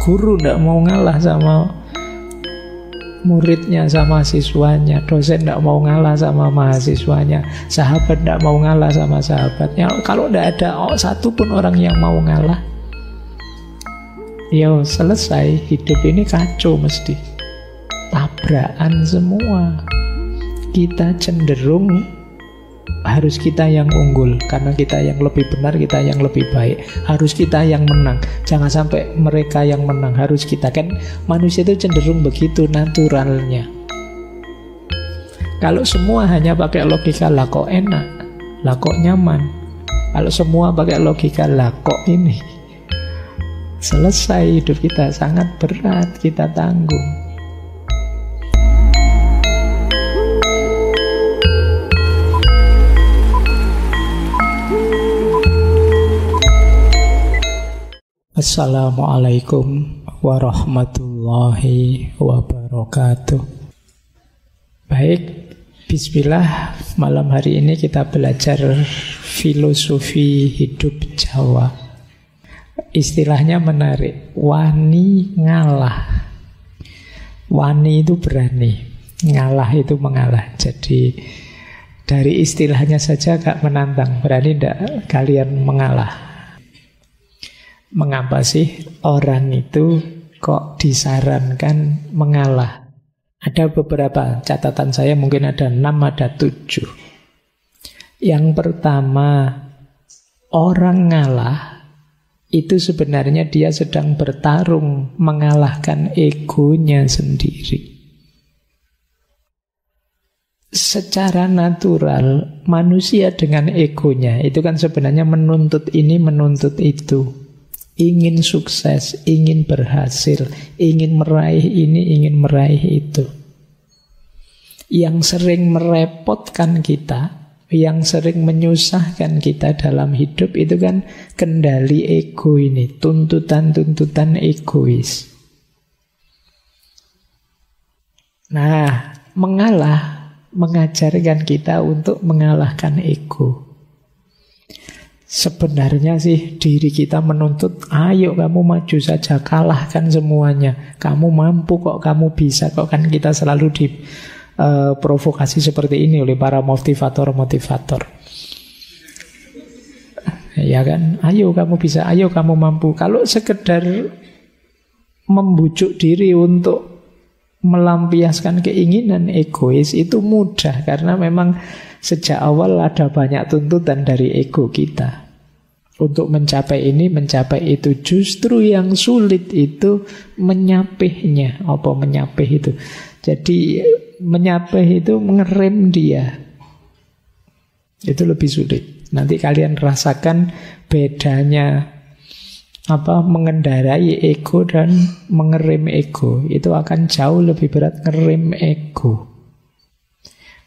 Guru tidak mau ngalah sama muridnya, sama siswanya. Dosen tidak mau ngalah sama mahasiswanya. Sahabat tidak mau ngalah sama sahabatnya. Kalau tidak ada satu pun orang yang mau ngalah, ya selesai. Hidup ini kacau mesti. Tabrakan semua. Kita cenderung harus kita yang unggul, karena kita yang lebih benar, kita yang lebih baik. Harus kita yang menang. Jangan sampai mereka yang menang, harus kita. Kan manusia itu cenderung begitu naturalnya. Kalau semua hanya pakai logika, lah kok enak, lah kok nyaman. Kalau semua pakai logika, lah kok ini, selesai hidup kita. Sangat berat kita tanggung. Assalamualaikum warahmatullahi wabarakatuh. Baik, bismillah. Malam hari ini kita belajar filosofi hidup Jawa. Istilahnya menarik, wani ngalah. Wani itu berani, ngalah itu mengalah. Jadi dari istilahnya saja agak menantang. Berani tidak kalian mengalah? Mengapa sih orang itu kok disarankan mengalah? Ada beberapa catatan saya, mungkin ada 6, ada 7. Yang pertama, orang ngalah itu sebenarnya dia sedang bertarung mengalahkan egonya sendiri. Secara natural, manusia dengan egonya itu kan sebenarnya menuntut ini, menuntut itu. Ingin sukses, ingin berhasil, ingin meraih ini, ingin meraih itu. Yang sering merepotkan kita, yang sering menyusahkan kita dalam hidup itu kan kendali ego ini, tuntutan-tuntutan egois. Nah, mengalah mengajarkan kita untuk mengalahkan ego. Sebenarnya sih diri kita menuntut, ayo kamu maju saja, kalahkan semuanya. Kamu mampu kok, kamu bisa kok. Kan kita selalu diprovokasi seperti ini oleh para motivator-motivator. Ya kan, ayo kamu bisa, ayo kamu mampu. Kalau sekedar membujuk diri untuk melampiaskan keinginan egois itu mudah, karena memang sejak awal ada banyak tuntutan dari ego kita untuk mencapai ini, mencapai itu. Justru yang sulit itu menyapihnya. Apa menyapih itu? Jadi menyapih itu mengerem dia. Itu lebih sulit. Nanti kalian rasakan bedanya mengendarai ego dan mengerem ego. Itu akan jauh lebih berat ngerem ego.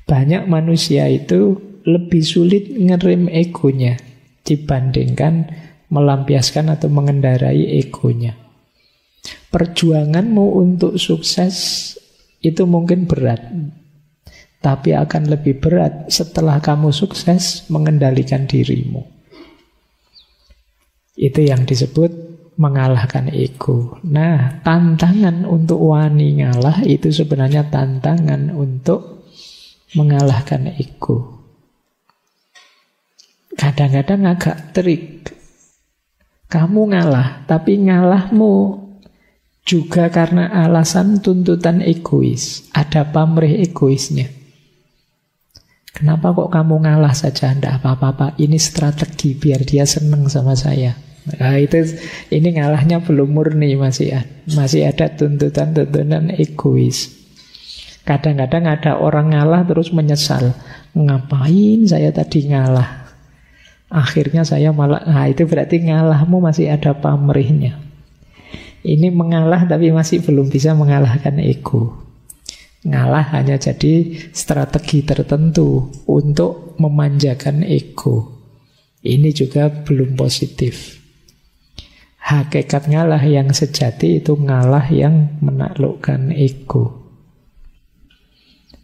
Banyak manusia itu lebih sulit ngerem egonya dibandingkan melampiaskan atau mengendarai egonya. Perjuanganmu untuk sukses itu mungkin berat, tapi akan lebih berat setelah kamu sukses mengendalikan dirimu. Itu yang disebut mengalahkan ego. Nah, tantangan untuk wani ngalah itu sebenarnya tantangan untuk mengalahkan ego. Kadang-kadang agak trik. Kamu ngalah, tapi ngalahmu juga karena alasan tuntutan egois. Ada pamrih egoisnya. Kenapa kok kamu ngalah saja? Tidak apa-apa, ini strategi biar dia senang sama saya. Nah, ini ngalahnya belum murni, masih ada tuntutan-tuntutan egois. Kadang-kadang ada orang ngalah terus menyesal. Ngapain saya tadi ngalah? Akhirnya saya malah, itu berarti ngalahmu masih ada pamrihnya. Ini mengalah tapi masih belum bisa mengalahkan ego. Ngalah hanya jadi strategi tertentu untuk memanjakan ego. Ini juga belum positif. Hakikat ngalah yang sejati itu ngalah yang menaklukkan ego.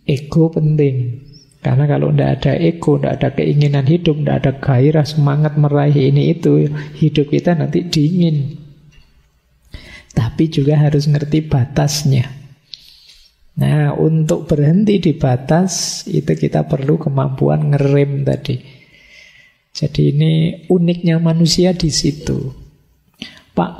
Ego penting. Karena kalau tidak ada ego, tidak ada keinginan hidup, tidak ada gairah, semangat meraih ini itu, hidup kita nanti dingin. Tapi tapi juga harus ngerti batasnya. Nah, untuk berhenti di batas itu kita perlu kemampuan ngerem tadi. Jadi ini uniknya manusia di situ. Pak,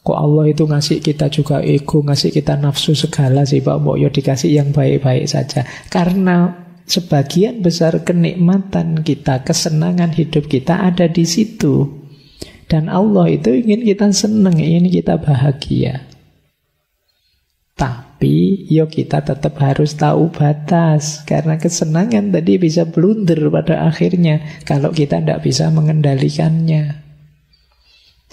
kok Allah itu ngasih kita juga ego, ngasih kita nafsu segala sih Pak, mau ya dikasih yang baik-baik saja. Karena sebagian besar kenikmatan kita, kesenangan hidup kita ada di situ. Dan Allah itu ingin kita senang, ingin kita bahagia. Tapi yo kita tetap harus tahu batas. Karena kesenangan tadi bisa blunder pada akhirnya kalau kita tidak bisa mengendalikannya.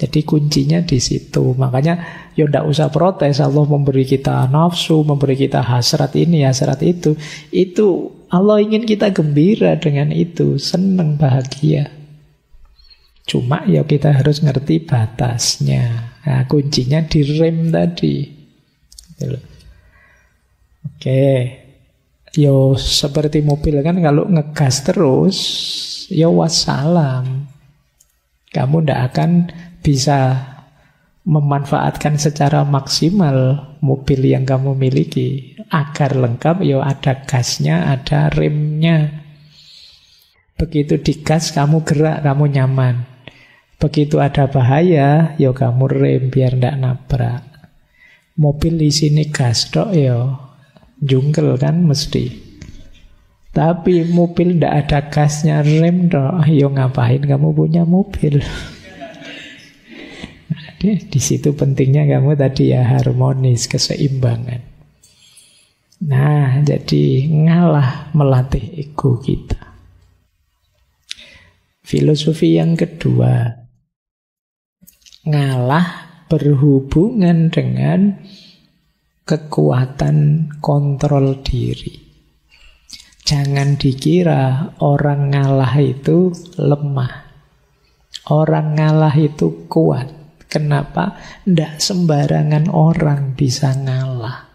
Jadi kuncinya di situ. Makanya yo tidak usah protes. Allah memberi kita nafsu, memberi kita hasrat ini, hasrat itu. Itu Allah ingin kita gembira dengan itu, senang, bahagia. Cuma ya kita harus ngerti batasnya. Nah, kuncinya di rem tadi. Oke, yo seperti mobil kan kalau ngegas terus, yo wassalam. Kamu ndak akan bisa memanfaatkan secara maksimal mobil yang kamu miliki. Agar lengkap, yo ada gasnya, ada remnya. Begitu digas, kamu gerak, kamu nyaman. Begitu ada bahaya, yo kamu rem biar ndak nabrak. Mobil di sini gas tok yo, jungkel kan mesti. Tapi mobil ndak ada gasnya, rem tok, yo ngapain kamu punya mobil? Nah, di situ pentingnya kamu tadi ya harmonis, keseimbangan. Nah, jadi ngalah melatih ego kita. Filosofi yang kedua, ngalah berhubungan dengan kekuatan kontrol diri. Jangan dikira orang ngalah itu lemah. Orang ngalah itu kuat. Kenapa? Tidak sembarangan orang bisa ngalah.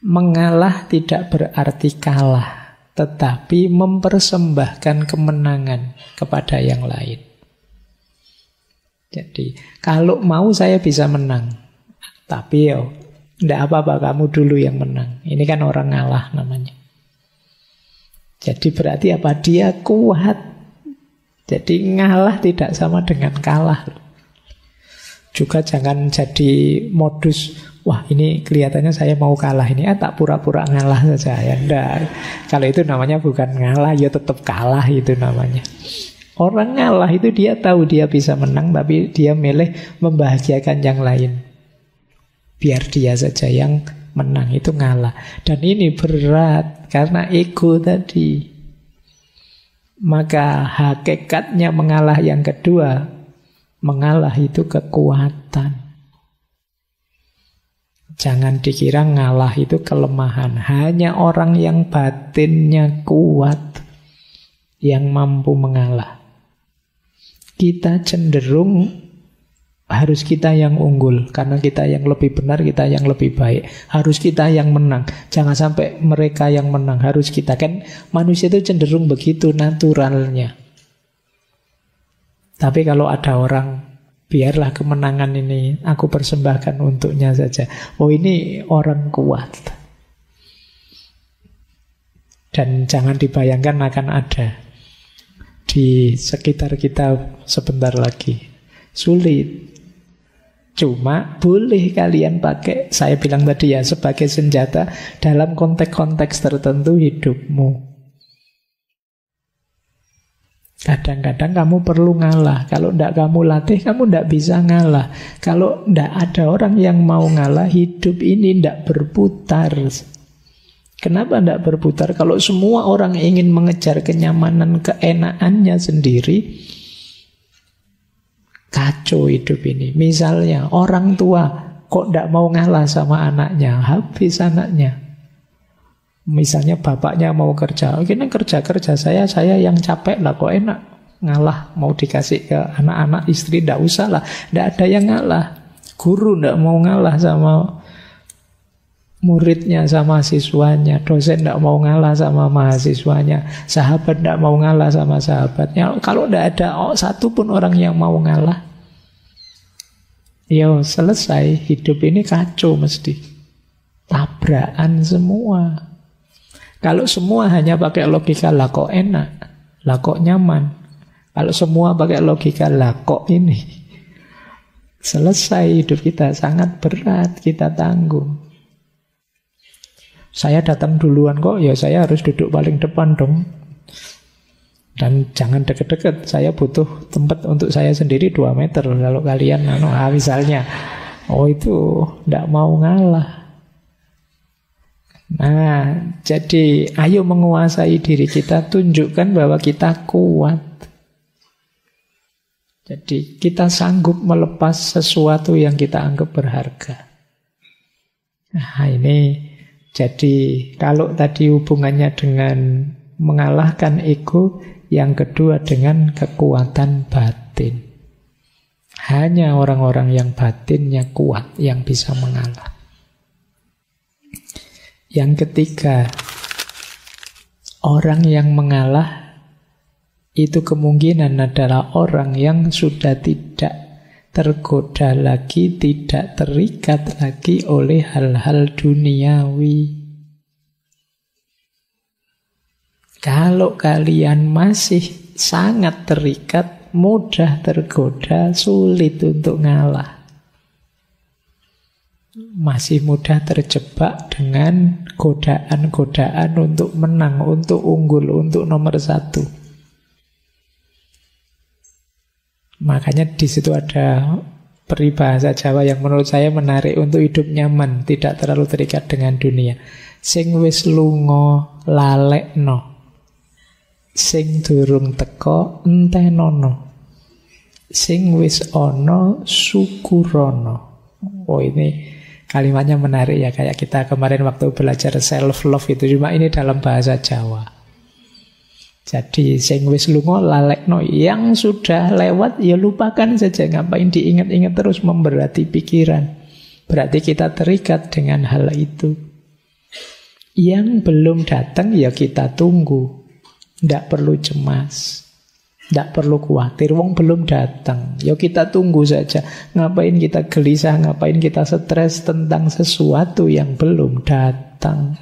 Mengalah tidak berarti kalah, tetapi mempersembahkan kemenangan kepada yang lain. Jadi, kalau mau saya bisa menang. Tapi yo, enggak apa-apa, kamu dulu yang menang. Ini kan orang ngalah namanya. Jadi berarti apa? Dia kuat. Jadi ngalah tidak sama dengan kalah. Juga jangan jadi modus, wah ini kelihatannya saya mau kalah ini, tak pura-pura ngalah saja. Ya enggak. Kalau itu namanya bukan ngalah, ya tetap kalah itu namanya. Orang ngalah itu dia tahu dia bisa menang, tapi dia milih membahagiakan yang lain. Biar dia saja yang menang, itu ngalah. Dan ini berat, karena ego tadi. Maka hakikatnya mengalah yang kedua, mengalah itu kekuatan. Jangan dikira ngalah itu kelemahan. Hanya orang yang batinnya kuat yang mampu mengalah. Kita cenderung harus kita yang unggul, karena kita yang lebih benar, kita yang lebih baik. Harus kita yang menang. Jangan sampai mereka yang menang, harus kita. Kan manusia itu cenderung begitu naturalnya. Tapi kalau ada orang, biarlah kemenangan ini aku persembahkan untuknya saja. Oh, ini orang kuat. Dan jangan dibayangkan akan ada di sekitar kita sebentar lagi. Sulit. Cuma boleh kalian pakai, saya bilang tadi ya, sebagai senjata dalam konteks-konteks tertentu hidupmu. Kadang-kadang kamu perlu ngalah. Kalau tidak kamu latih, kamu tidak bisa ngalah. Kalau tidak ada orang yang mau ngalah, hidup ini tidak berputar. Kenapa tidak berputar? Kalau semua orang ingin mengejar kenyamanan, keenakannya sendiri, kacau hidup ini. Misalnya orang tua kok tidak mau ngalah sama anaknya, habis anaknya. Misalnya bapaknya mau kerja, ini kerja saya yang capek lah, kok enak ngalah, mau dikasih ke anak-anak, istri tidak usah lah, tidak ada yang ngalah. Guru tidak mau ngalah sama muridnya, sama siswanya. Dosen tidak mau ngalah sama mahasiswanya. Sahabat tidak mau ngalah sama sahabatnya. Kalau tidak ada satu pun orang yang mau ngalah, yo selesai. Hidup ini kacau mesti. Tabrakan semua. Kalau semua hanya pakai logika, lah kok enak, lah kok nyaman. Kalau semua pakai logika, lah kok ini. Selesai hidup kita, sangat berat kita tanggung. Saya datang duluan kok, ya saya harus duduk paling depan dong. Dan jangan deket-deket, saya butuh tempat untuk saya sendiri 2 meter. Kalau kalian, misalnya, itu tidak mau ngalah. Nah, jadi ayo menguasai diri kita, tunjukkan bahwa kita kuat. Jadi kita sanggup melepas sesuatu yang kita anggap berharga. Nah, ini jadi kalau tadi hubungannya dengan mengalahkan ego, yang kedua dengan kekuatan batin. Hanya orang-orang yang batinnya kuat yang bisa mengalah. Yang ketiga, orang yang mengalah itu kemungkinan adalah orang yang sudah tidak tergoda lagi, tidak terikat lagi oleh hal-hal duniawi. Kalau kalian masih sangat terikat, mudah tergoda, sulit untuk ngalah. Masih mudah terjebak dengan godaan-godaan untuk menang, untuk unggul, untuk nomor 1. Makanya di situ ada peribahasa Jawa yang menurut saya menarik untuk hidup nyaman, tidak terlalu terikat dengan dunia. Sing wis lunga lalekno, sing durung teka entenono, sing wis ana syukurono. Oh, ini kalimatnya menarik ya, kayak kita kemarin waktu belajar self love itu, cuma ini dalam bahasa Jawa. Jadi sing wis lunga lalekno, yang sudah lewat ya lupakan saja, ngapain diingat-ingat terus memberati pikiran. Berarti kita terikat dengan hal itu. Yang belum datang ya kita tunggu. Tidak perlu cemas, tidak perlu khawatir, wong belum datang. Ya kita tunggu saja. Ngapain kita gelisah, ngapain kita stres tentang sesuatu yang belum datang.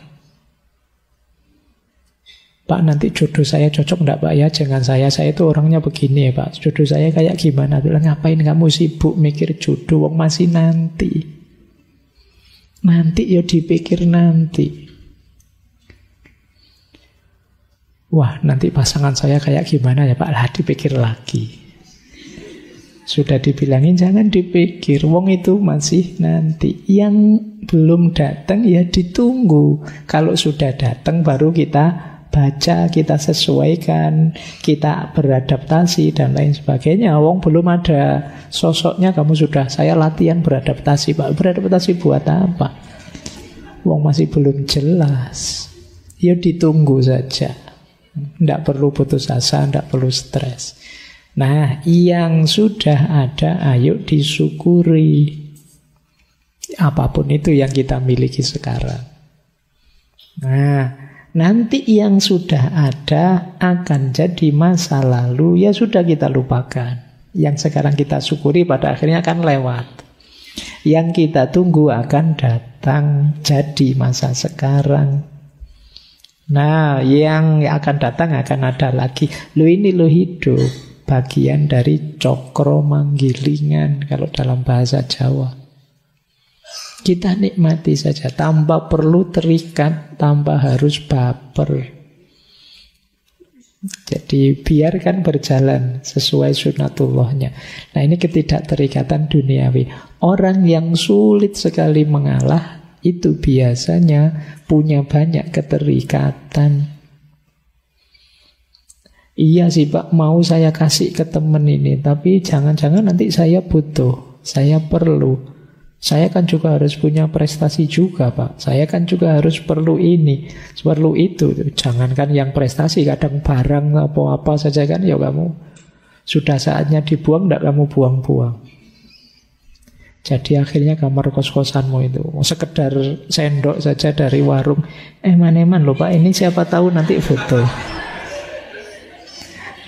Pak, nanti jodoh saya cocok enggak Pak ya? Jangan saya itu orangnya begini ya Pak. Jodoh saya kayak gimana? Bilang, ngapain kamu sibuk mikir jodoh, wong masih nanti. Nanti ya dipikir nanti. Wah, nanti pasangan saya kayak gimana ya Pak? Lah, dipikir lagi. Sudah dibilangin jangan dipikir, wong itu masih nanti. Yang belum datang ya ditunggu. Kalau sudah datang baru kita baca, kita sesuaikan, kita beradaptasi dan lain sebagainya. Wong belum ada sosoknya, kamu sudah, saya latihan beradaptasi Pak. Beradaptasi buat apa? Wong masih belum jelas. Ya ditunggu saja. Tidak perlu putus asa, tidak perlu stres. Nah, yang sudah ada ayo disyukuri. Apapun itu yang kita miliki sekarang. Nah, nanti yang sudah ada akan jadi masa lalu, ya sudah kita lupakan. Yang sekarang kita syukuri pada akhirnya akan lewat. Yang kita tunggu akan datang jadi masa sekarang. Nah, yang akan datang akan ada lagi. Ini hidup, bagian dari cokro manggilingan kalau dalam bahasa Jawa. Kita nikmati saja tanpa perlu terikat, tanpa harus baper. Jadi biarkan berjalan sesuai sunatullahnya. Nah, ini ketidakterikatan duniawi. Orang yang sulit sekali mengalah itu biasanya punya banyak keterikatan. Iya sih Pak, mau saya kasih ke teman ini, tapi jangan-jangan nanti saya butuh, saya perlu. Saya kan juga harus punya prestasi juga Pak. Saya kan juga harus perlu ini, perlu itu. Jangankan yang prestasi, kadang barang apa-apa saja kan ya kamu sudah saatnya dibuang, tidak kamu buang-buang. Jadi akhirnya kamar kos-kosanmu itu sekedar sendok saja dari warung. Eman-eman loh Pak, ini siapa tahu nanti foto.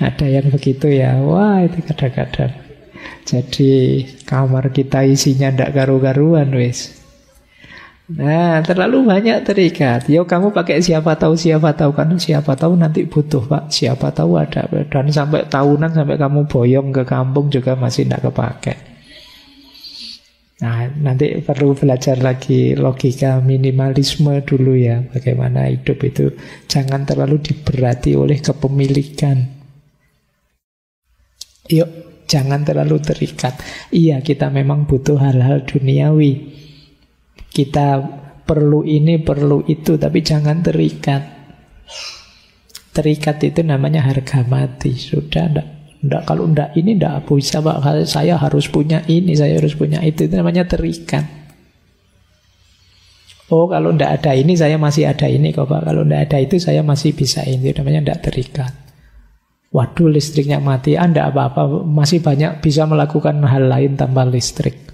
Ada yang begitu ya. Wah, itu kadang-kadang. Jadi kamar kita isinya ndak karu-karuan wis. Nah, terlalu banyak terikat. Yo kamu pakai siapa tahu kan, siapa tahu nanti butuh Pak, siapa tahu ada. Dan sampai tahunan, sampai kamu boyong ke kampung juga masih tidak kepake. Nah, nanti perlu belajar lagi logika minimalisme dulu ya, bagaimana hidup itu jangan terlalu diberati oleh kepemilikan. Yuk, jangan terlalu terikat. Iya, kita memang butuh hal-hal duniawi. Kita perlu ini, perlu itu, tapi jangan terikat. Terikat itu namanya harga mati. Sudah, kalau ndak ini ndak bisa Pak. Saya harus punya ini, saya harus punya itu namanya terikat. Oh, kalau ndak ada ini, saya masih ada ini kok Pak. Kalau ndak ada itu, saya masih bisa ini. Itu namanya ndak terikat. Waduh, listriknya mati. Ndak apa-apa, masih banyak bisa melakukan hal lain tanpa listrik.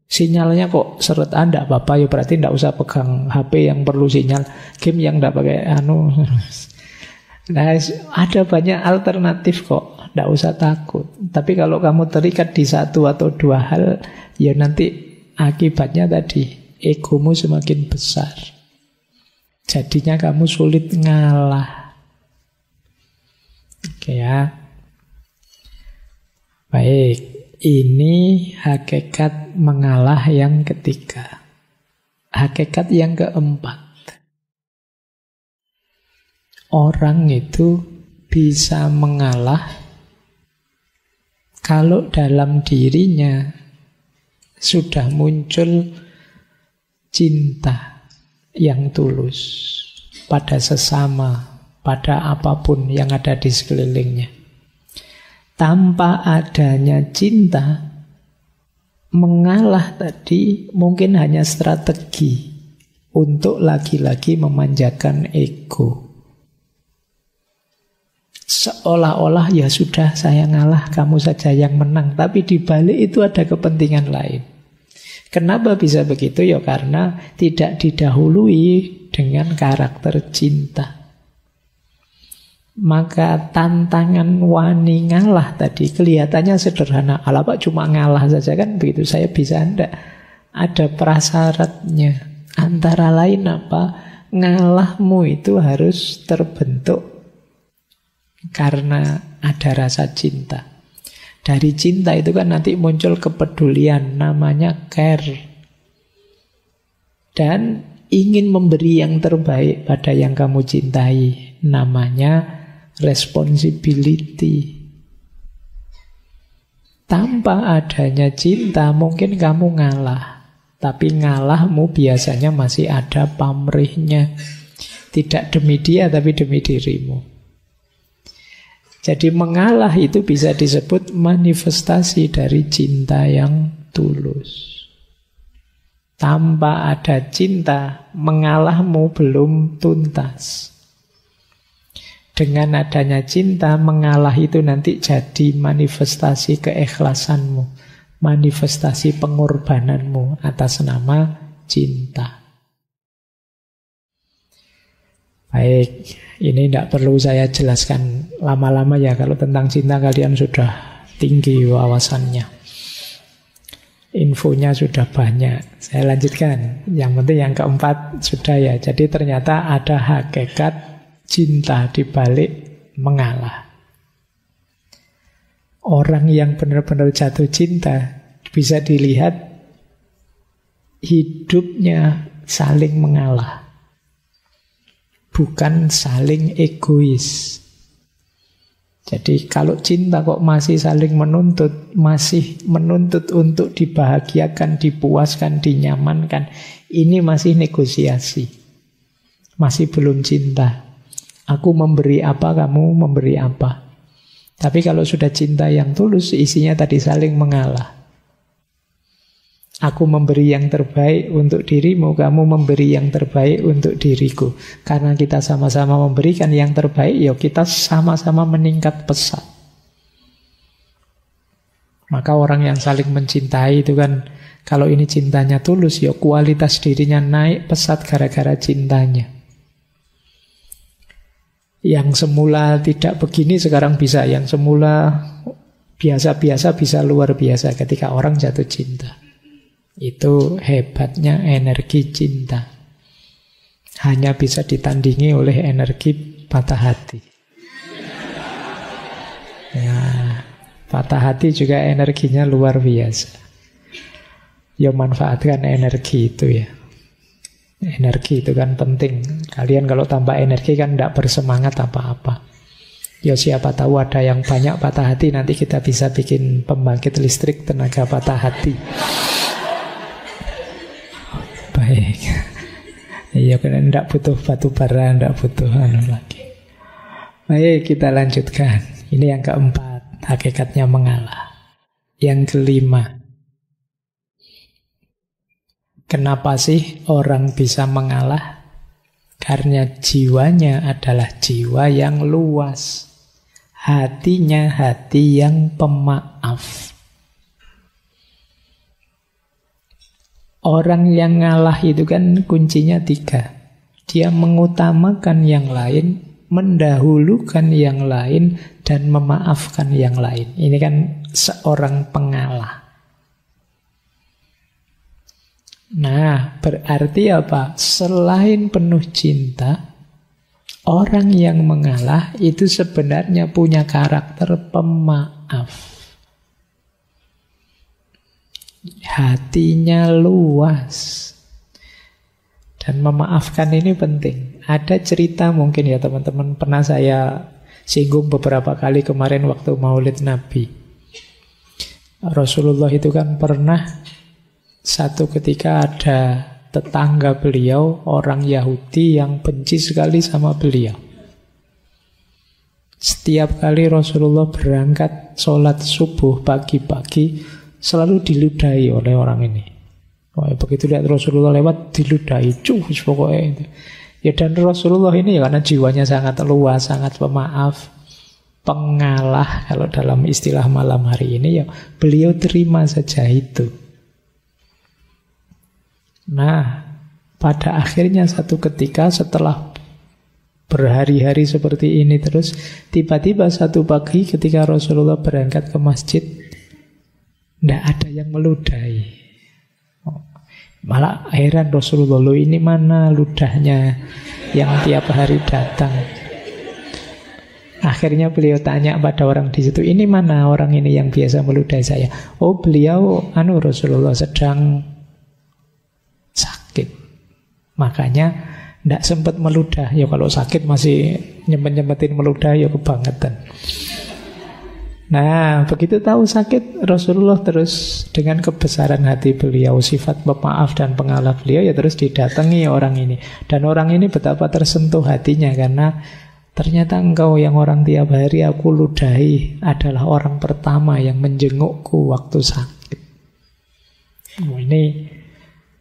Sinyalnya kok seret, enggak apa-apa ya, berarti enggak usah pegang HP yang perlu sinyal, game yang enggak pakai Nah, ada banyak alternatif kok, enggak usah takut. Tapi kalau kamu terikat di satu atau dua hal, ya nanti akibatnya tadi egomu semakin besar. Jadinya kamu sulit ngalah. Oke ya. Baik. Ini hakikat mengalah yang ketiga. Hakikat yang keempat. Orang itu bisa mengalah kalau dalam dirinya sudah muncul cinta yang tulus pada sesama, pada apapun yang ada di sekelilingnya. Tanpa adanya cinta, mengalah tadi mungkin hanya strategi untuk lagi-lagi memanjakan ego. Seolah-olah ya sudah saya ngalah, kamu saja yang menang. Tapi di balik itu ada kepentingan lain. Kenapa bisa begitu? Ya karena tidak didahului dengan karakter cinta. Maka tantangan wani ngalah tadi kelihatannya sederhana. Alah Pak, cuma ngalah saja kan begitu, saya bisa enggak? Ada prasyaratnya. Antara lain apa? Ngalahmu itu harus terbentuk karena ada rasa cinta. Dari cinta itu kan nanti muncul kepedulian, namanya care. Dan ingin memberi yang terbaik pada yang kamu cintai, namanya responsibility. Tanpa adanya cinta mungkin kamu ngalah, tapi ngalahmu biasanya masih ada pamrihnya. Tidak demi dia tapi demi dirimu. Jadi mengalah itu bisa disebut manifestasi dari cinta yang tulus. Tanpa ada cinta, mengalahmu belum tuntas. Dengan adanya cinta, mengalah itu nanti jadi manifestasi keikhlasanmu, manifestasi pengorbananmu atas nama cinta. Baik, ini tidak perlu saya jelaskan lama-lama ya. Kalau tentang cinta kalian sudah tinggi wawasannya, infonya sudah banyak. Saya lanjutkan. Yang penting yang keempat sudah ya. Jadi ternyata ada hakikat cinta di balik mengalah. Orang yang benar-benar jatuh cinta bisa dilihat hidupnya saling mengalah, bukan saling egois. Jadi kalau cinta kok masih saling menuntut, masih menuntut untuk dibahagiakan, dipuaskan, dinyamankan, ini masih negosiasi, masih belum cinta. Aku memberi apa, kamu memberi apa. Tapi kalau sudah cinta yang tulus, isinya tadi saling mengalah. Aku memberi yang terbaik untuk dirimu, kamu memberi yang terbaik untuk diriku. Karena kita sama-sama memberikan yang terbaik, ya kita sama-sama meningkat pesat. Maka orang yang saling mencintai itu kan, kalau ini cintanya tulus, ya kualitas dirinya naik pesat gara-gara cintanya. Yang semula tidak begini sekarang bisa. Yang semula Biasa-biasa bisa luar biasa ketika orang jatuh cinta. Itu hebatnya energi cinta. Hanya bisa ditandingi oleh energi patah hati. Ya, patah hati juga energinya luar biasa. Ya manfaatkan energi itu ya. Energi itu kan penting. Kalian kalau tambah energi kan tidak bersemangat apa-apa. Ya siapa tahu ada yang banyak patah hati, nanti kita bisa bikin pembangkit listrik tenaga patah hati. Baik. Iya kan tidak butuh batu bara, tidak butuh lagi. Baik, kita lanjutkan. Ini yang keempat, hakikatnya mengalah. Yang kelima, kenapa sih orang bisa mengalah? Karena jiwanya adalah jiwa yang luas. Hatinya hati yang pemaaf. Orang yang ngalah itu kan kuncinya 3. Dia mengutamakan yang lain, mendahulukan yang lain, dan memaafkan yang lain. Ini kan seorang pengalah. Nah, berarti apa? Selain penuh cinta, orang yang mengalah itu sebenarnya punya karakter pemaaf. Hatinya luas. Dan memaafkan ini penting. Ada cerita mungkin ya teman-teman, pernah saya singgung beberapa kali kemarin waktu Maulid Nabi. Rasulullah itu kan pernah satu ketika ada tetangga beliau, orang Yahudi yang benci sekali sama beliau. Setiap kali Rasulullah berangkat sholat subuh pagi-pagi, selalu diludahi oleh orang ini. Begitu lihat Rasulullah lewat, diludahi, cus pokoknya itu. Ya dan Rasulullah ini ya karena jiwanya sangat luas, sangat pemaaf, pengalah, kalau dalam istilah malam hari ini ya beliau terima saja itu. Nah, pada akhirnya satu ketika setelah berhari-hari seperti ini terus, tiba-tiba satu pagi ketika Rasulullah berangkat ke masjid, tidak ada yang meludahi. Malah heran Rasulullah, loh ini mana ludahnya yang tiap hari datang. Akhirnya beliau tanya pada orang di situ, ini mana orang ini yang biasa meludahi saya? Oh beliau, Rasulullah sedang sakit. Makanya tidak sempat meludah. Ya kalau sakit masih nyempet-nyempetin meludah, ya kebangetan. Nah, begitu tahu sakit, Rasulullah terus dengan kebesaran hati beliau, sifat pemaaf dan pengalah beliau, ya terus didatangi orang ini. Dan orang ini betapa tersentuh hatinya, karena ternyata engkau yang orang tiap hari aku ludahi adalah orang pertama yang menjengukku waktu sakit.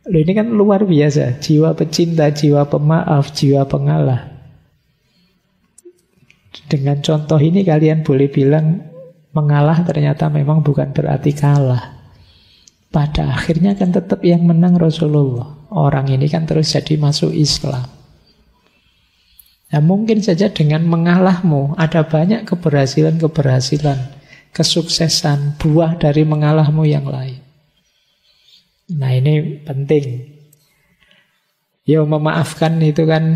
Ini kan luar biasa, jiwa pecinta, jiwa pemaaf, jiwa pengalah. Dengan contoh ini kalian boleh bilang mengalah ternyata memang bukan berarti kalah. Pada akhirnya kan tetap yang menang Rasulullah. Orang ini kan terus jadi masuk Islam. Nah mungkin saja dengan mengalahmu ada banyak keberhasilan-keberhasilan, kesuksesan, buah dari mengalahmu yang lain. Nah ini penting. Ya memaafkan itu kan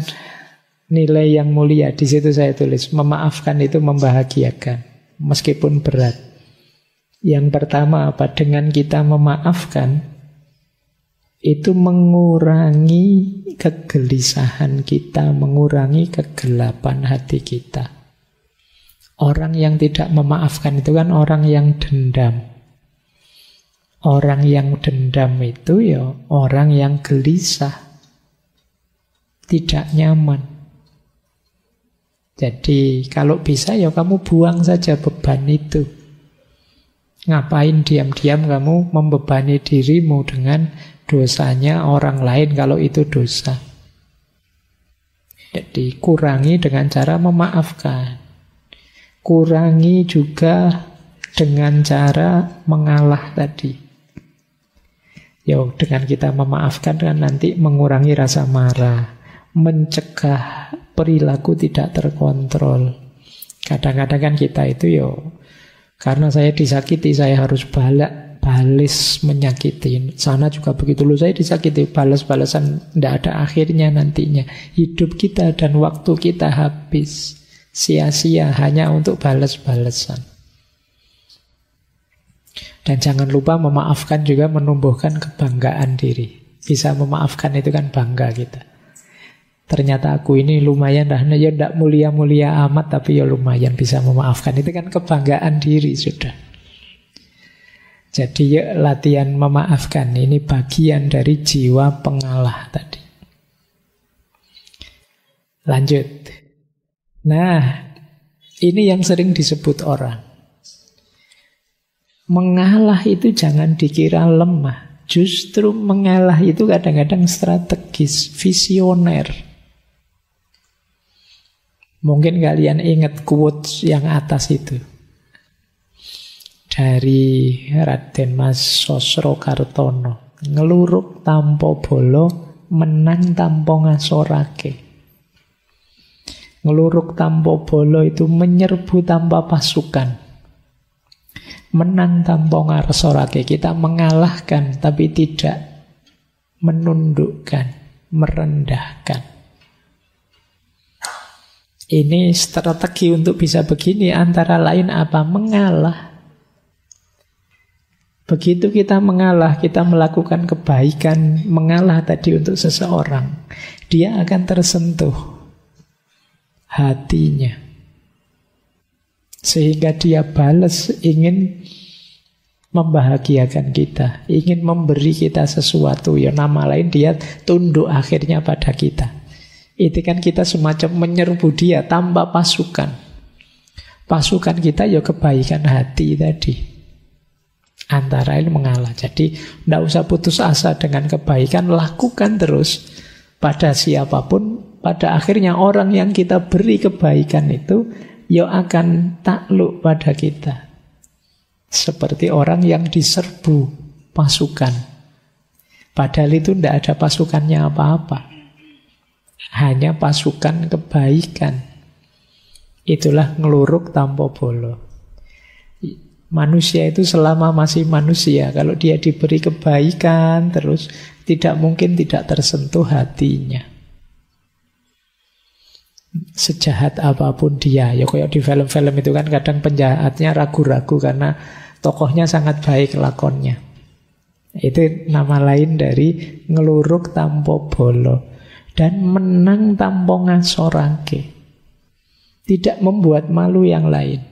nilai yang mulia. Di situ saya tulis, memaafkan itu membahagiakan. Meskipun berat. Yang pertama apa? Dengan kita memaafkan, itu mengurangi kegelisahan kita, mengurangi kegelapan hati kita. Orang yang tidak memaafkan itu kan orang yang dendam. Orang yang dendam itu ya orang yang gelisah, tidak nyaman. Jadi kalau bisa ya kamu buang saja beban itu. Ngapain diam-diam kamu membebani dirimu dengan dosanya orang lain kalau itu dosa. Jadi kurangi dengan cara memaafkan. Kurangi juga dengan cara mengalah tadi. Ya dengan kita memaafkan kan nanti mengurangi rasa marah, mencegah perilaku tidak terkontrol. Kadang-kadang kan kita itu Karena saya disakiti, saya harus balas menyakiti. Sana juga begitu, loh saya disakiti, balas-balasan tidak ada akhirnya nantinya. Hidup kita dan waktu kita habis sia-sia hanya untuk balas-balasan. Dan jangan lupa memaafkan juga menumbuhkan kebanggaan diri. Bisa memaafkan itu kan bangga kita. Ternyata aku ini lumayan dah, ya tidak mulia-mulia amat, tapi ya lumayan bisa memaafkan. Itu kan kebanggaan diri sudah. Jadi ya latihan memaafkan, ini bagian dari jiwa pengalah tadi. Lanjut. Nah, ini yang sering disebut orang. Mengalah itu jangan dikira lemah. Justru mengalah itu kadang-kadang strategis, visioner. Mungkin kalian ingat quotes yang atas itu. Dari Raden Mas Sosrokartono. Ngeluruk tanpa bolo, menang tanpa ngasorake. Ngeluruk tanpa bolo itu menyerbu tanpa pasukan. Menang tanpa ngasorake. Kita mengalahkan tapi tidak menundukkan, merendahkan. Ini strategi untuk bisa begini antara lain apa? Mengalah. Begitu kita mengalah, kita melakukan kebaikan, mengalah tadi untuk seseorang, dia akan tersentuh hatinya. Sehingga dia balas ingin membahagiakan kita, ingin memberi kita sesuatu. Ya nama lain dia tunduk akhirnya pada kita. Itu kan kita semacam menyerbu dia tanpa pasukan. Pasukan kita ya kebaikan hati tadi. Antara lain mengalah. Jadi tidak usah putus asa dengan kebaikan, lakukan terus pada siapapun. Pada akhirnya orang yang kita beri kebaikan itu ya akan takluk pada kita. Seperti orang yang diserbu pasukan. Padahal itu tidak ada pasukannya apa-apa. Hanya pasukan kebaikan. Itulah ngeluruk tanpa bolo. Manusia itu selama masih manusia, kalau dia diberi kebaikan terus, tidak mungkin tidak tersentuh hatinya. Sejahat apapun dia. Ya kayak di film-film itu kan kadang penjahatnya ragu-ragu karena tokohnya sangat baik lakonnya. Itu nama lain dari ngeluruk tanpa bolo. Dan menang tanpa ngasorake. Tidak membuat malu yang lain.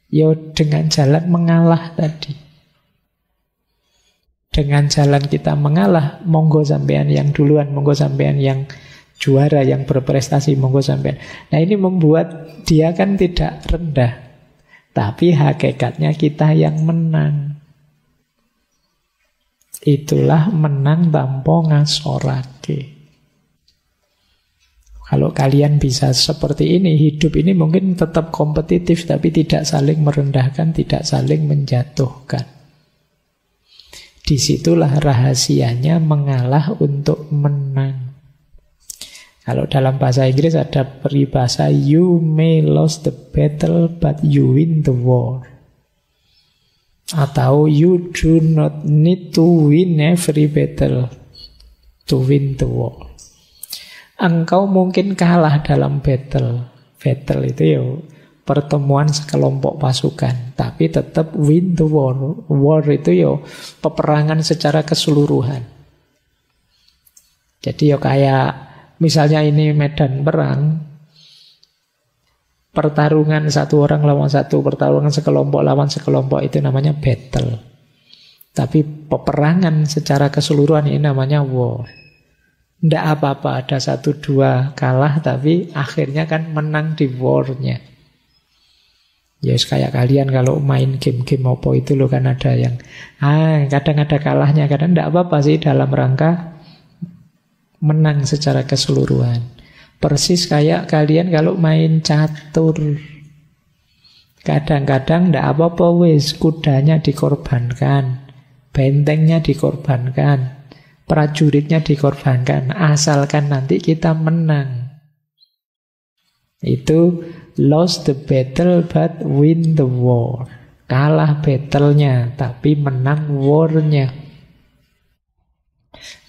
Ya dengan jalan mengalah tadi. Dengan jalan kita mengalah, monggo sampean yang duluan, monggo sampean yang juara, yang berprestasi, monggo sampean. Nah ini membuat dia kan tidak rendah. Tapi hakikatnya kita yang menang. Itulah menang tanpa ngasorake. Kalau kalian bisa seperti ini, hidup ini mungkin tetap kompetitif, tapi tidak saling merendahkan, tidak saling menjatuhkan. Disitulah rahasianya mengalah untuk menang. Kalau dalam bahasa Inggris ada peribahasa, you may lose the battle, but you win the war. Atau you do not need to win every battle to win the war. Engkau mungkin kalah dalam battle. Battle itu ya pertemuan sekelompok pasukan, tapi tetap win the war. War itu ya peperangan secara keseluruhan. Jadi ya kayak misalnya ini medan perang, pertarungan satu orang lawan satu, pertarungan sekelompok lawan sekelompok, itu namanya battle. Tapi peperangan secara keseluruhan ini namanya war. Tidak apa-apa ada 1-2 kalah, tapi akhirnya kan menang di war-nya. Ya kayak kalian kalau main game-game apa itu loh kan ada yang kadang ada kalahnya, kadang tidak apa-apa sih dalam rangka menang secara keseluruhan. Persis kayak kalian kalau main catur. Kadang-kadang tidak apa-apa wis, kudanya dikorbankan, bentengnya dikorbankan, prajuritnya dikorbankan, asalkan nanti kita menang. Itu Lost the battle but win the war. Kalah battle-nya tapi menang war-nya.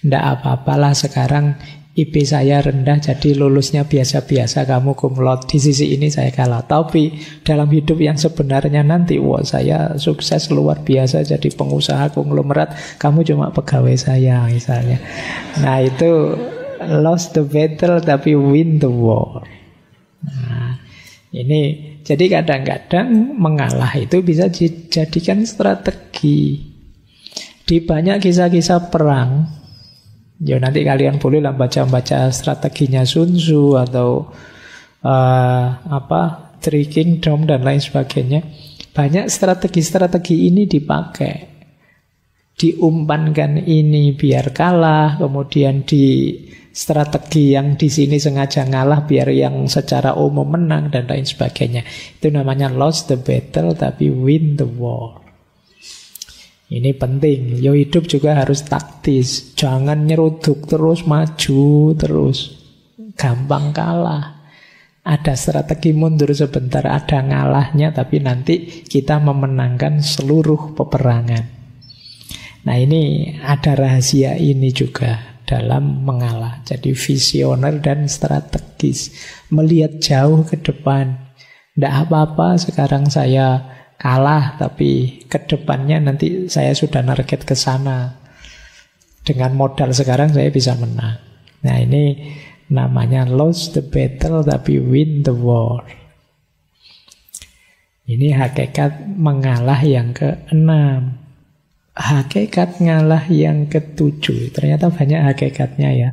Nggak apa-apalah sekarang IP saya rendah jadi lulusnya biasa-biasa, kamu cum laude. Di sisi ini saya kalah. Tapi dalam hidup yang sebenarnya nanti, wah saya sukses luar biasa jadi pengusaha konglomerat, kamu cuma pegawai saya misalnya. Nah itu lost the battle tapi win the war. Nah, ini jadi kadang-kadang mengalah itu bisa dijadikan strategi. Di banyak kisah-kisah perang, ya nanti kalian bolehlah baca-baca strateginya Sun Tzu atau Three Kingdom dan lain sebagainya. Banyak strategi-strategi ini dipakai. Diumpankan ini biar kalah, kemudian di strategi yang di sini sengaja ngalah biar yang secara umum menang dan lain sebagainya. Itu namanya lost the battle tapi win the war. Ini penting. Yo hidup juga harus taktis. Jangan nyeruduk terus, maju terus. Gampang kalah. Ada strategi mundur sebentar, ada ngalahnya, tapi nanti kita memenangkan seluruh peperangan. Nah ini ada rahasia ini juga dalam mengalah. Jadi visioner dan strategis. Melihat jauh ke depan. Tidak apa-apa sekarang saya kalah, tapi ke depannya nanti saya sudah target ke sana. Dengan modal sekarang saya bisa menang. Nah ini namanya lost the battle tapi win the war. Ini hakikat mengalah yang ke-6. Hakikat ngalah yang ke-7. Ternyata banyak hakikatnya ya.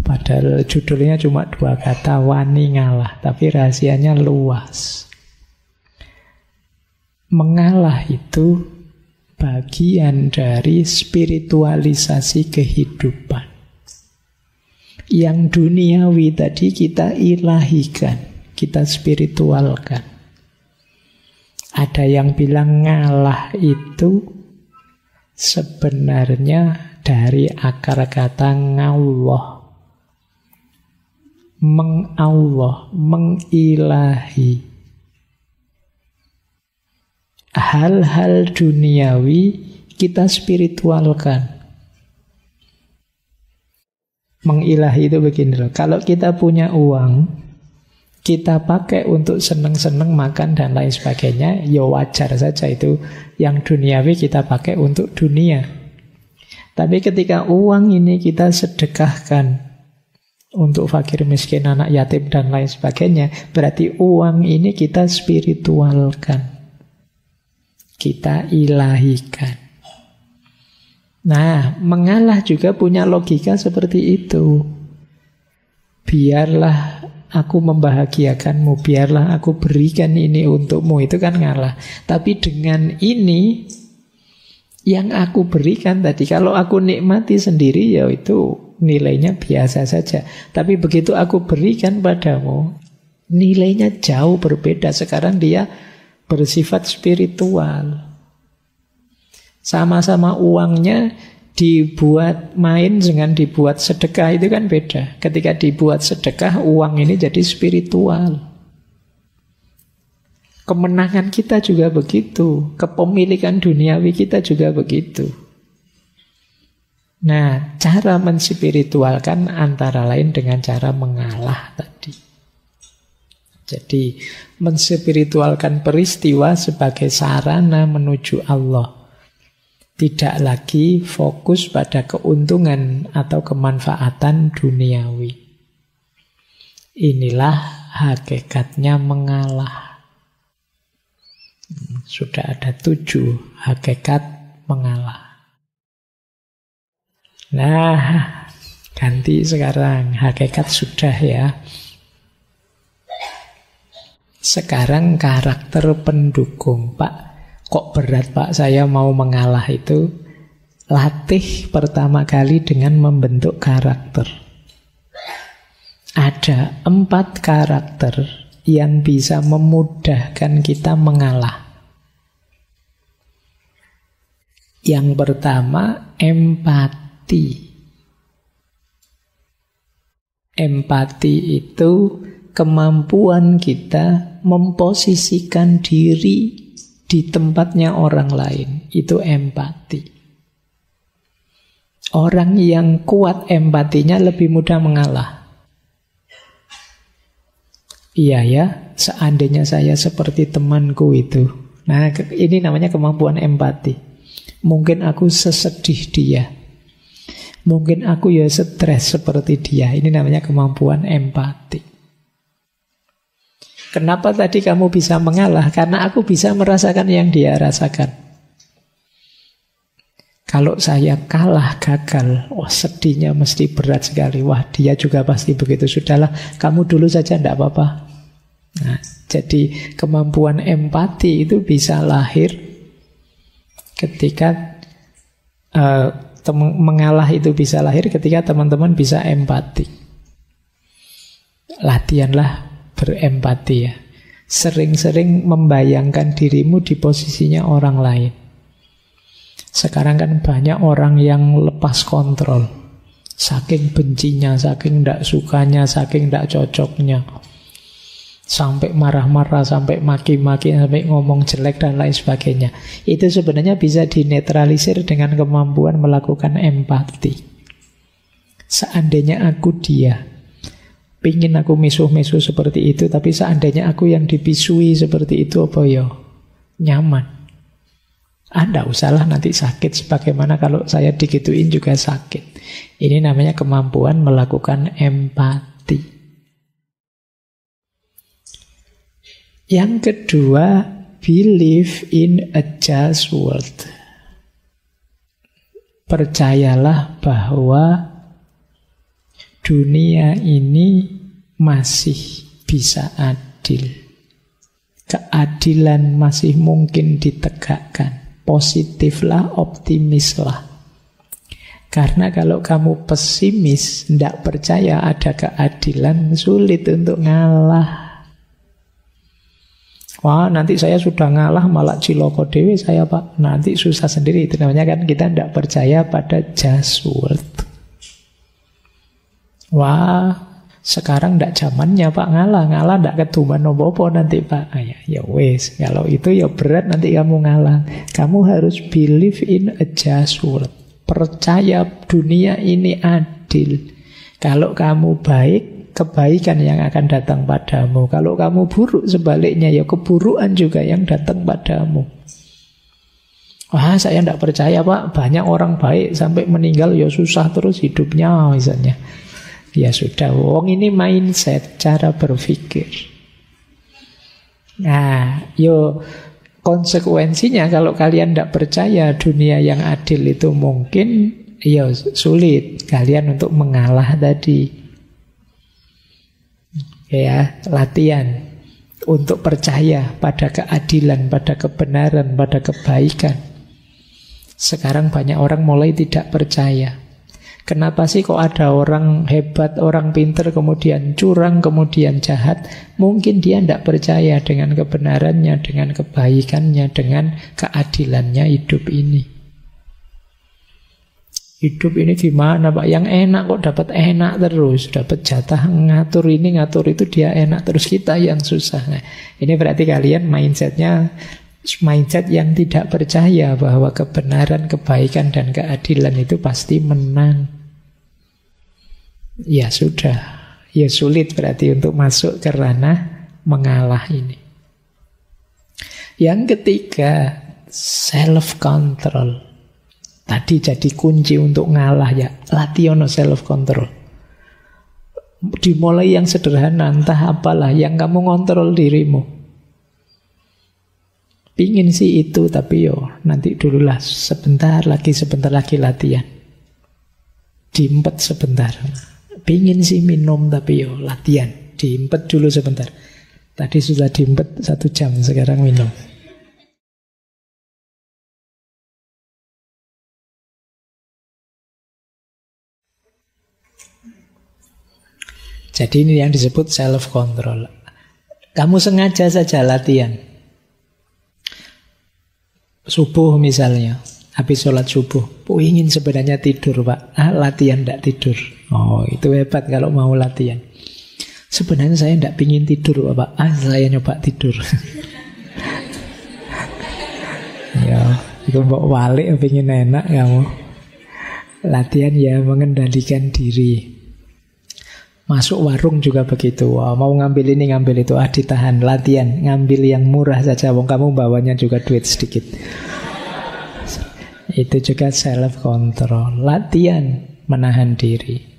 Padahal judulnya cuma 2 kata, wani ngalah, tapi rahasianya luas. Mengalah itu bagian dari spiritualisasi kehidupan. Yang duniawi tadi kita ilahikan, kita spiritualkan. Ada yang bilang ngalah itu sebenarnya dari akar kata ngallah. Mengallah, mengilahi. Hal-hal duniawi kita spiritualkan. Mengilahi itu begini loh. Kalau kita punya uang, kita pakai untuk seneng-seneng makan dan lain sebagainya, ya wajar saja itu. Yang duniawi kita pakai untuk dunia. Tapi ketika uang ini kita sedekahkan untuk fakir miskin, anak yatim dan lain sebagainya, berarti uang ini kita spiritualkan. Kita ilahikan. Nah, mengalah juga punya logika seperti itu. Biarlah aku membahagiakanmu, biarlah aku berikan ini untukmu, itu kan ngalah. Tapi dengan ini yang aku berikan tadi, kalau aku nikmati sendiri ya itu nilainya biasa saja. Tapi begitu aku berikan padamu, nilainya jauh berbeda. Sekarang dia bersifat spiritual. Sama-sama uangnya dibuat main dengan dibuat sedekah itu kan beda. Ketika dibuat sedekah, uang ini jadi spiritual. Kemenangan kita juga begitu. Kepemilikan duniawi kita juga begitu. Nah, cara menspiritualkan antara lain dengan cara mengalah tadi. Jadi, menspiritualkan peristiwa sebagai sarana menuju Allah. Tidak lagi fokus pada keuntungan atau kemanfaatan duniawi. Inilah hakikatnya mengalah. Sudah ada 7 hakikat mengalah. Nah, ganti sekarang. Hakikat sudah ya. Sekarang karakter pendukung. Pak, kok berat Pak saya mau mengalah itu? Latih pertama kali dengan membentuk karakter. Ada 4 karakter yang bisa memudahkan kita mengalah. Yang pertama, empati. Empati itu kemampuan kita memposisikan diri di tempatnya orang lain. Itu empati. Orang yang kuat empatinya lebih mudah mengalah. Iya ya, seandainya saya seperti temanku itu. Nah, ini namanya kemampuan empati. Mungkin aku sesedih dia. Mungkin aku ya stres seperti dia. Ini namanya kemampuan empati. Kenapa tadi kamu bisa mengalah? Karena aku bisa merasakan yang dia rasakan. Kalau saya kalah, gagal, wah sedihnya mesti berat sekali. Wah dia juga pasti begitu. Sudahlah, kamu dulu saja, tidak apa-apa. Nah, jadi kemampuan empati itu bisa lahir ketika mengalah itu bisa lahir ketika teman-teman bisa empati. Latihanlah berempati ya. Sering-sering membayangkan dirimu di posisinya orang lain. Sekarang kan banyak orang yang lepas kontrol. Saking bencinya, saking tidak sukanya, saking tidak cocoknya. Sampai marah-marah, sampai maki-maki, sampai ngomong jelek dan lain sebagainya. Itu sebenarnya bisa dinetralisir dengan kemampuan melakukan empati. Seandainya aku dia, pingin aku misuh-misuh seperti itu, tapi seandainya aku yang dipisui seperti itu, apa ya? Nyaman. Tidak usahlah nanti sakit. Sebagaimana kalau saya digituin juga sakit. Ini namanya kemampuan melakukan empati. Yang kedua, believe in a just world. Percayalah bahwa dunia ini masih bisa adil. Keadilan masih mungkin ditegakkan. Positiflah, optimislah. Karena kalau kamu pesimis, tidak percaya ada keadilan, sulit untuk ngalah. Wah, nanti saya sudah ngalah malah ciloko dewe saya pak. Nanti susah sendiri. Itu namanya kan kita tidak percaya pada just world. Wah, sekarang tidak zamannya pak ngalah. Ngalah tidak ketuman nopo nanti pak. Ya wes, kalau itu ya berat nanti kamu ngalah. Kamu harus believe in a just world. Percaya dunia ini adil. Kalau kamu baik, kebaikan yang akan datang padamu. Kalau kamu buruk, sebaliknya ya keburukan juga yang datang padamu. Wah, saya tidak percaya pak, banyak orang baik sampai meninggal ya susah terus hidupnya misalnya. Ya sudah, wong ini mindset, cara berpikir. Nah, yo konsekuensinya kalau kalian tidak percaya dunia yang adil itu mungkin, ya sulit kalian untuk mengalah tadi. Ya, latihan untuk percaya pada keadilan, pada kebenaran, pada kebaikan. Sekarang banyak orang mulai tidak percaya. Kenapa sih kok ada orang hebat, orang pinter, kemudian curang, kemudian jahat? Mungkin dia tidak percaya dengan kebenarannya, dengan kebaikannya, dengan keadilannya hidup ini. Hidup ini gimana pak? Yang enak kok dapat enak terus, dapat jatah ngatur ini ngatur itu dia enak terus, kita yang susah. Nah, ini berarti kalian mindsetnya mindset yang tidak percaya bahwa kebenaran, kebaikan dan keadilan itu pasti menang. Ya sudah, ya sulit berarti untuk masuk ke ranah mengalah ini. Yang ketiga, self control. Tadi jadi kunci untuk ngalah ya, latihan self control. Dimulai yang sederhana, entah apalah yang kamu ngontrol dirimu. Pingin sih itu, tapi yo nanti dululah, sebentar lagi latihan. Diempet sebentar. Pingin sih minum, tapi yo latihan. Diempet dulu sebentar. Tadi sudah diempet 1 jam, sekarang minum. Jadi ini yang disebut self-control. Kamu sengaja saja latihan. Subuh misalnya, habis sholat subuh, ingin sebenarnya tidur pak, latihan tidak tidur. Oh itu hebat kalau mau latihan. Sebenarnya saya tidak pingin tidur, Bapak. Saya nyoba tidur. Ya, itu mbok walik pingin enak kamu. Latihan ya mengendalikan diri. Masuk warung juga begitu. Wah, mau ngambil ini ngambil itu, ditahan. Latihan ngambil yang murah saja. Wong kamu bawanya juga duit sedikit. Itu juga self control. Latihan menahan diri.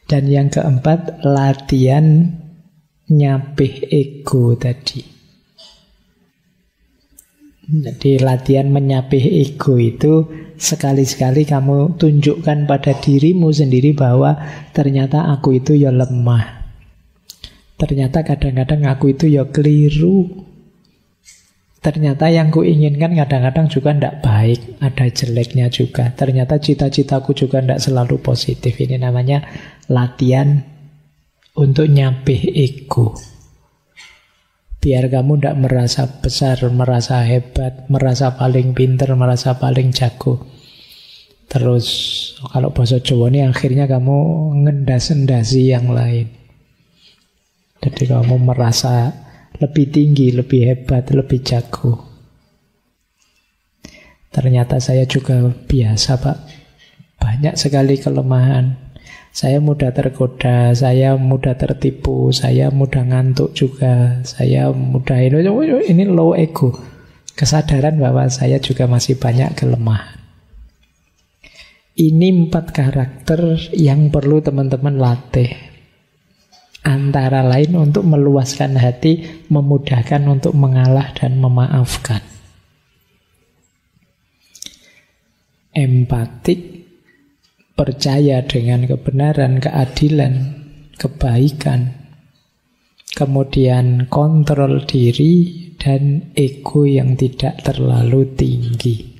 Dan yang keempat, latihan nyapih ego tadi. Jadi latihan menyapih ego itu sekali-sekali kamu tunjukkan pada dirimu sendiri bahwa ternyata aku itu ya lemah. Ternyata kadang-kadang aku itu ya keliru. Ternyata yang kuinginkan kadang-kadang juga tidak baik. Ada jeleknya juga. Ternyata cita-citaku juga tidak selalu positif. Ini namanya latihan untuk nyapih ego. Biar kamu tidak merasa besar, merasa hebat, merasa paling pinter, merasa paling jago. Terus kalau bahasa Jawa ini akhirnya kamu ngendas-endasi yang lain. Jadi kamu merasa lebih tinggi, lebih hebat, lebih jago. Ternyata saya juga biasa, Pak. Banyak sekali kelemahan. Saya mudah tergoda, saya mudah tertipu, saya mudah ngantuk juga, saya mudah ini low ego. Kesadaran bahwa saya juga masih banyak kelemahan. Ini 4 karakter yang perlu teman-teman latih. Antara lain untuk meluaskan hati, memudahkan untuk mengalah dan memaafkan. Empatik, percaya dengan kebenaran, keadilan, kebaikan. Kemudian kontrol diri dan ego yang tidak terlalu tinggi.